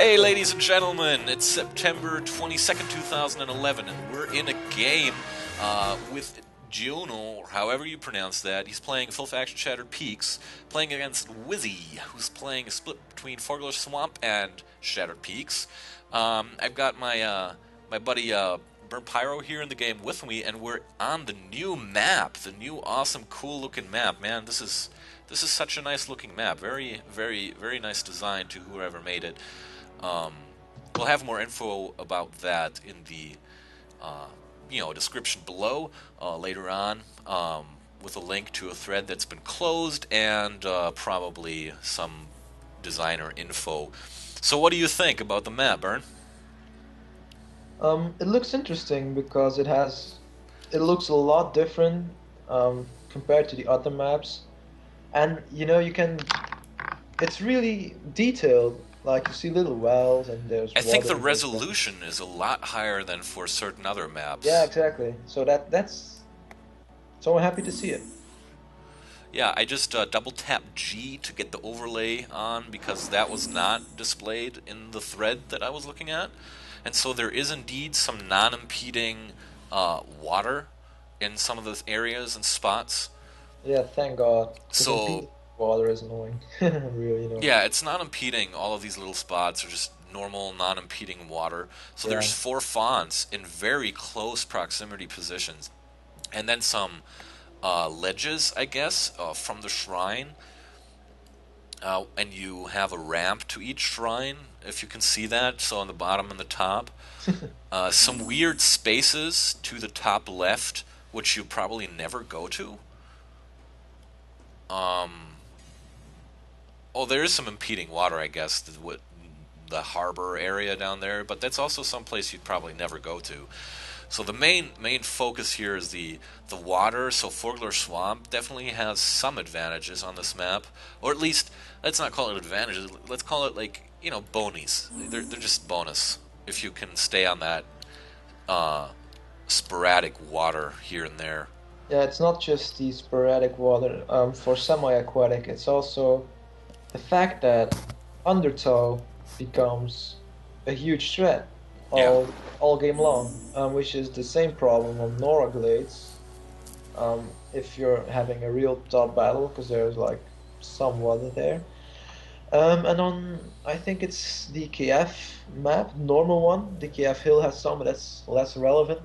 Hey, ladies and gentlemen, it's September 22nd, 2011, and we're in a game with jeouno, or however you pronounce that. He's playing Full Faction Shattered Peaks, playing against WizzyE, who's playing a split between Forgler Swamp and Shattered Peaks. I've got my buddy BurnPyro here in the game with me, and we're on the new map, the new awesome, cool-looking map. Man, this is such a nice-looking map. Very, very, very nice design to whoever made it. Um, we'll have more info about that in the description below later on, with a link to a thread that's been closed and probably some designer info. So, what do you think about the map, Burn? It looks interesting because it looks a lot different compared to the other maps, and it's really detailed. Like you see little wells and there's I think water the and there's stuff. resolution is a lot higher than for certain other Yeah, maps. exactly. That's so I'm happy to see it. Yeah, I just double tap G to get the overlay on because that was not displayed in the thread that I was looking at. And so there is indeed some non impeding water in some of those areas and spots. Yeah, thank God, because So, impeding water is annoying. Really annoying. yeah, it's not impeding. All of these little spots are just normal non impeding water. So Yeah. there's four fawns in very close proximity positions. And then some ledges, I guess, from the shrine, and you have a ramp to each shrine, if you can see that. So on the bottom and the top, some weird spaces to the top left, which you probably never go to. Oh, there is some impeding water, I guess, the harbor area down there, but that's also someplace you'd probably never go to. So the main focus here is the water. So Forgler Swamp definitely has some advantages on this map, or at least let's not call it advantages. Let's call it like bonies. They're just bonus if you can stay on that uh, sporadic water here and there. Yeah, it's not just the sporadic water. For semi-aquatic, it's also the fact that undertow becomes a huge threat Yeah. all game long, which is the same problem on Nora Glades. If you're having a real top battle, because there's like some water there. And on I think it's the KF map, normal one. The KF Hill has some, but that's less relevant.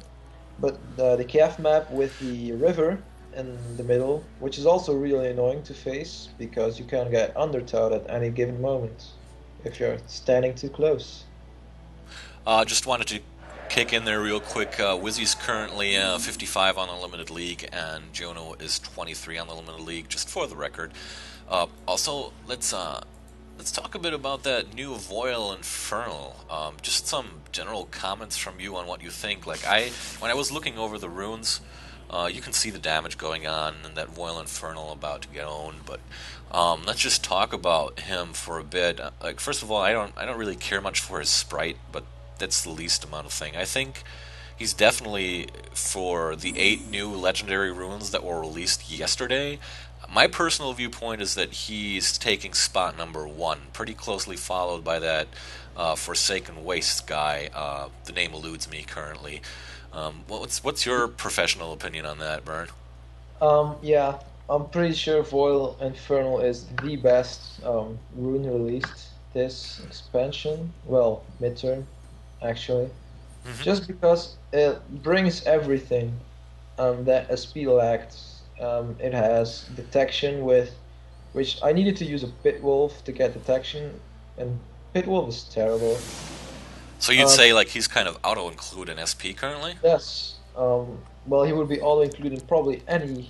But the KF map with the river in the middle, which is also really annoying to face because you can get undertowed at any given moment if you're standing too close. Just wanted to kick in there real quick. Wizzy's currently 55 on the limited league, and jeouno is 23 on the limited league. Just for the record. Also, let's talk a bit about that new Voile Infernal. Just some general comments from you on what you think. When I was looking over the runes, you can see the damage going on and that Voile Infernal about to get owned. But let's just talk about him for a bit. Like, first of all, I don't really care much for his sprite, but that's the least amount of thing. I think he's definitely for the 8 new legendary runes that were released yesterday. My personal viewpoint is that he's taking spot number 1, pretty closely followed by that Forsaken Waste guy. The name eludes me currently. What's your professional opinion on that, Burn? Yeah, I'm pretty sure Voile Infernal is the best rune released this expansion. Well, midterm, actually. Just because it brings everything that a speed lacks. It has detection with, which I needed to use a pit wolf to get detection, and pit wolf is terrible. So you'd Um, say like he's kind of auto include in SP currently? yes, well, he would be auto including probably any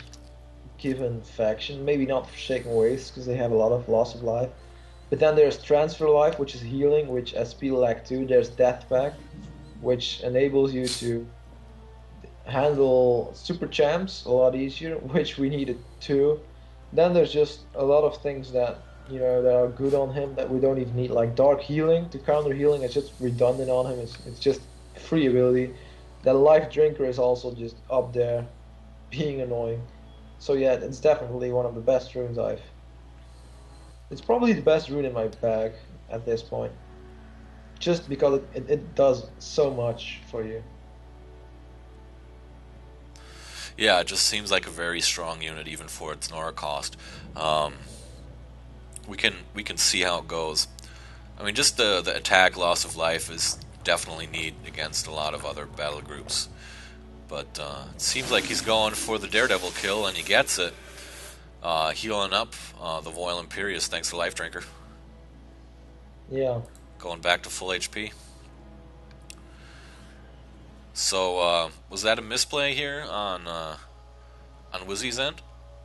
given faction, maybe not Forsaken Waste because they have a lot of loss of life. But then there's Transfer Life, which is healing, which SP lack 2. There's Death Pact, which enables you to handle super champs a lot easier, which we needed too. Then there's just a lot of things that that are good on him that we don't even need, like dark healing to counter healing. It's just redundant on him. It's just free ability. That life drinker is also just up there, being annoying. So yeah, it's definitely one of the best runes I've. It's probably the best rune in my bag at this point. just because it does so much for you. Yeah, it just seems like a very strong unit even for its Nora cost. Um, we can see how it goes. I mean, just the attack loss of life is definitely neat against a lot of other battle groups. But it seems like he's going for the Daredevil kill, and he gets it. Healing up the Voil Imperious thanks to Life Drinker. Yeah. Going back to full HP. So, was that a misplay here on Wizzy's end?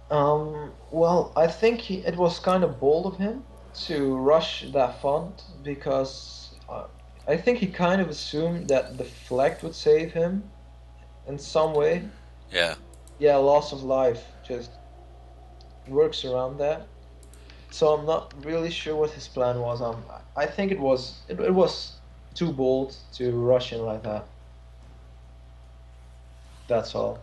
Well, I think it was kind of bold of him to rush that font because I think he kind of assumed that deflect would save him in some way. Yeah. Yeah, loss of life just works around that. So I'm not really sure what his plan was. I think it was too bold to rush in like that. That's all.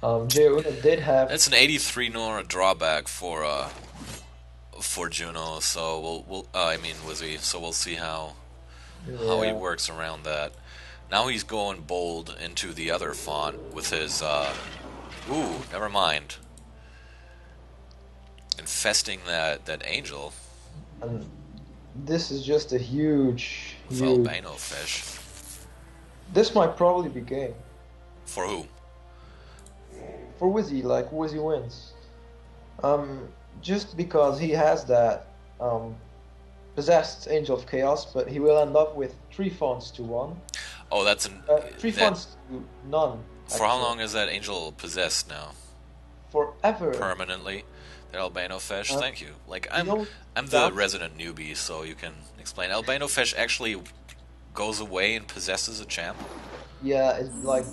jeouno did have. It's an 83 Nora drawback for jeouno, so I mean Wizzy, so we'll see how he Yeah. works around that. Now he's going bold into the other font with his ooh, never mind. Infesting that angel And this is just a huge, with huge. albino fish. This might probably be game For who? for Wizzy. Like Wizzy wins. Just because he has that possessed Angel of Chaos, but he will end up with 3 fonts to 1. Oh, that's Three that, fonts to none. for how Actually. long is that angel possessed now? Forever. Permanently. That albino fish. Thank you. Like I'm know, the that's- resident newbie, so you can explain. Albino fish actually goes away and possesses a champ. Yeah, it like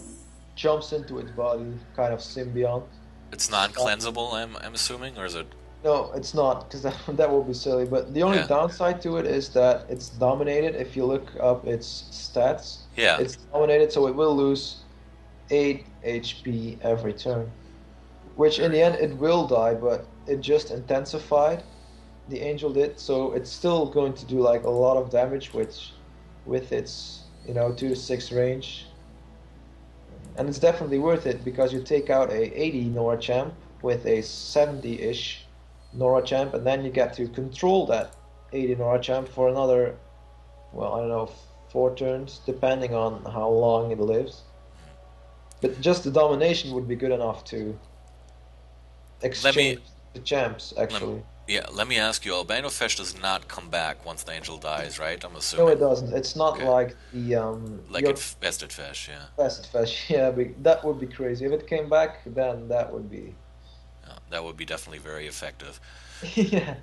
jumps into its body, kind of symbiont. It's non-cleansable, I'm assuming, or is it? No, it's not, because that would be silly. But the only Yeah. downside to it is that it's dominated. If you look up its stats, Yeah. it's dominated, so it will lose 8 HP every turn. Which in the end it will die, but it just intensified. The angel did, so it's still going to do like a lot of damage, which with its 2 to 6 range. And it's definitely worth it because you take out a 80 Nora champ with a 70-ish Nora champ, and then you get to control that 80 Nora champ for another, well, I don't know, 4 turns, depending on how long it lives. But just the domination would be good enough to exchange the champs, actually. Let me ask you. Albino fish does not come back once the angel dies, right? I'm No, assuming. it doesn't. It's not Okay. like the Like your infested fish, yeah. best fish. Yeah, that would be crazy. If it came back, then that would be. Yeah, that would be definitely very effective. Yeah.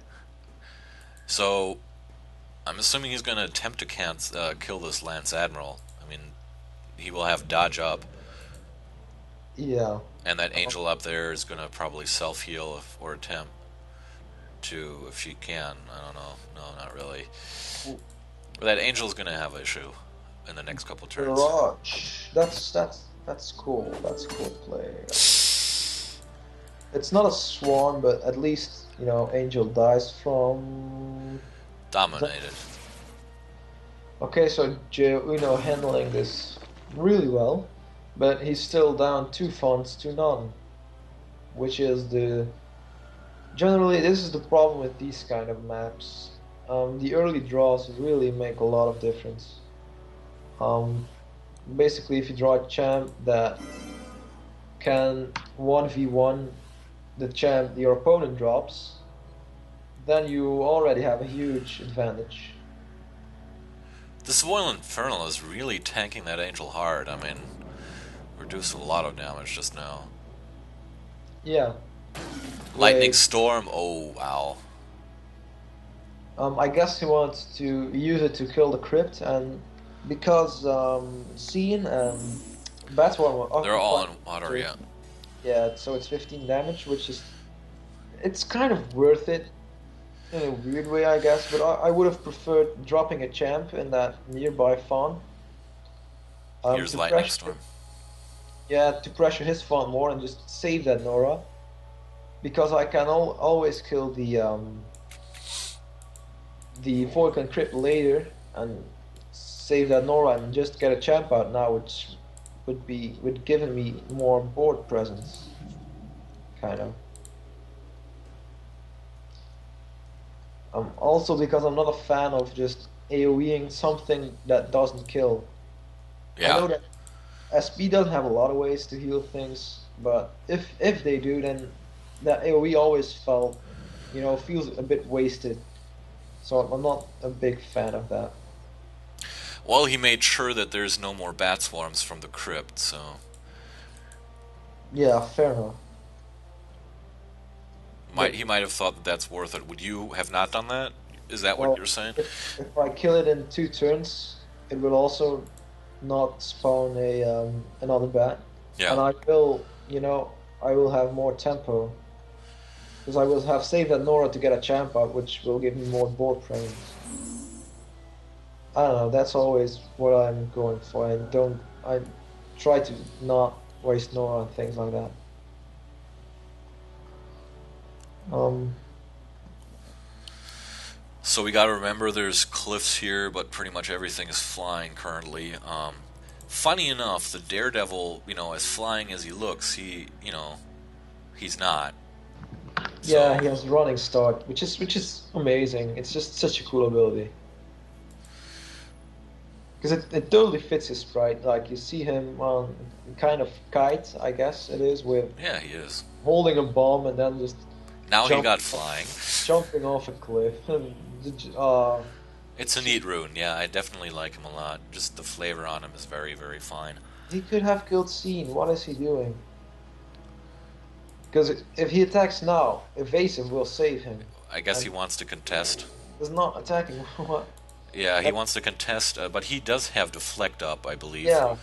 So, I'm assuming he's going to attempt to kill this Lance Admiral. I mean, he will have dodge up, Yeah. and that angel up there is going to probably self-heal or attempt to, if she can. I don't know. No, not really. But that angel's going to have an issue in the next couple turns. Garage. That's cool. That's cool play. It's not a swarm, but at least Angel dies from. Dominated. Okay, so jeouno handling this really well, but he's still down 2 fonts to none, which is the. Generally, this is the problem with these kind of maps. The early draws really make a lot of difference. Basically, if you draw a champ that can 1v1 the champ your opponent drops, then you already have a huge advantage. This Voil Infernal is really tanking that angel hard. I mean, reduced a lot of damage just now. Yeah. Lightning Storm, oh wow. I guess he wants to use it to kill the crypt, and because Scene and Batworm are They're all in occupied, water, yeah. yeah, so it's 15 damage, which is it's kind of worth it in a weird way, I guess. But I would have preferred dropping a champ in that nearby fawn. Here's to Lightning pressure- Storm. Yeah, to pressure his fawn more and just save that Nora, because I can always kill the Void can crypt later and save that Nora and just get a champ out now, which would give me more board presence, kind of. Also because I'm not a fan of just AoEing something that doesn't kill. I Yeah. know that SP doesn't have a lot of ways to heal things, but if they do, then that AoE always feels a bit wasted. So I'm not a big fan of that. Well, he made sure that there's no more bat swarms from the crypt, so Yeah, fair enough. But he might have thought that that's worth it. Would you have not done that? Is that what well, you're saying? if I kill it in 2 turns, it will also not spawn a another bat, and Yeah. I will have more tempo because I will have saved that Nora to get a champ out, which will give me more board presence. I don't know. That's always what I'm going for. I try to not waste Nora and things like that. Um, So we got to remember there's cliffs here, but pretty much everything is flying currently. Funny enough, the Daredevil, as flying as he looks, he's not. yeah, So he has running start, which is amazing. It's just such a cool ability because it totally fits his sprite. Like you see him on kind of kite, I guess it is, with yeah, he is. holding a bomb and then just Now he jump, got flying. jumping off a cliff. It's a neat rune. Yeah, I definitely like him a lot. Just the flavor on him is very, very fine. He could have killed Scene. What is he doing? Because if he attacks now, evasive will save him, I guess he and wants to contest. he's not attacking. What? Yeah, he wants to contest, but he does have deflect up, I believe. Yeah,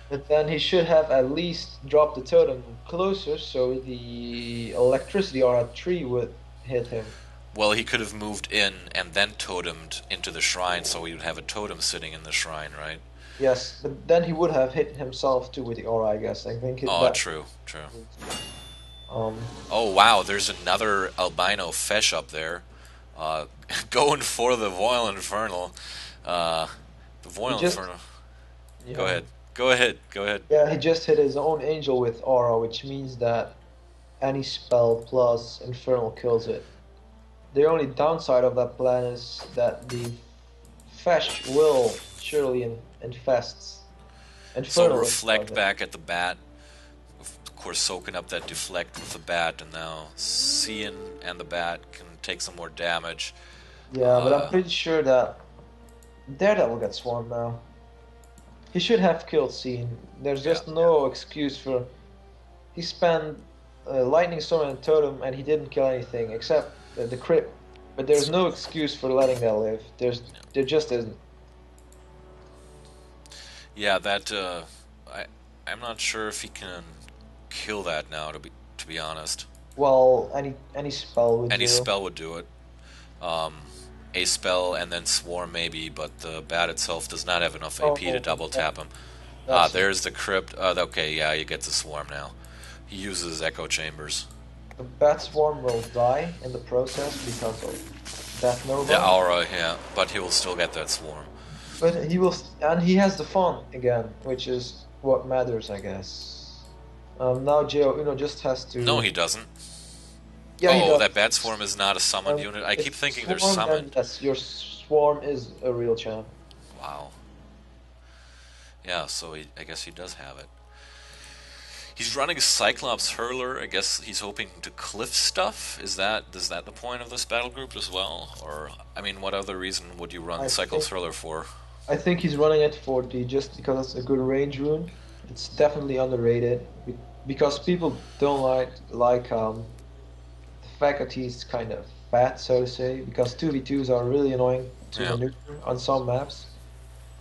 but then he should have at least dropped the totem closer so the electricity or a tree would hit him. Well, he could have moved in and then totemed into the shrine, so he would have a totem sitting in the shrine, right? Yes, but then he would have hit himself too with the aura, I guess. I think Oh, that. true, true. Um, Oh, wow, there's another albino fesh up there. Going for the Voil Infernal. The he Voil just, Infernal. Go yeah, ahead. Go ahead. Go ahead. yeah, he just hit his own angel with aura, which means that any spell plus infernal kills it. The only downside of that plan is that the Fesh will surely infest. So Infernal reflect infest. back at the bat. Of course, soaking up that deflect with the bat, and now Cian and the bat can take some more damage. Yeah, but I'm pretty sure that Daredevil gets swarmed now. He should have killed Scene. There's Yeah. just no excuse for. He spent Lightning Storm and Totem and he didn't kill anything except the crit. But there's no excuse for letting that live. There just isn't. Yeah, that I'm not sure if he can kill that now. To be honest, Well, any spell would any do. spell would do it. Um, a spell and then swarm maybe, but the bat itself does not have enough AP to double tap him. That's There's the crypt. Okay, yeah, you get the swarm now. He uses echo chambers. the Bat Swarm will die in the process because of that Nova. The aura, yeah, but he will still get that swarm. But he will, and he has the fun again, which is what matters, I guess. Now jeouno just has to. No, he doesn't. Yeah, he Oh, does. that bat swarm is not a summoned unit. I If keep thinking they're swarm, then summoned. yes, your swarm is a real champ. Wow. Yeah, so I guess he does have it. He's running a Cyclops Hurler. I guess he's hoping to cliff stuff. Is that the point of this battle group as well? Or I mean, what other reason would you run I Cyclops think Hurler for? I think he's running it for the just because it's a good range rune. It's definitely underrated because people don't like the fact that he's kind of fat, so to say. Because 2v2s are really annoying to Yeah. maneuver on some maps.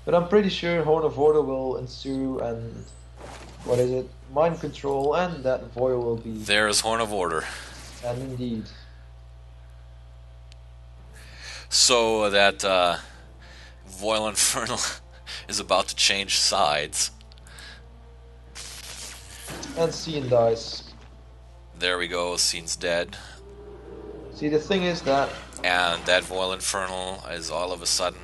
But I'm pretty sure Horn of Order will ensue and what is it? Mind control and that Void will be. There's Horn of Order. And indeed. So that Voil Infernal is about to change sides. And Scene dies. There we go. Scene's dead. See, the thing is that and that Voil Infernal is all of a sudden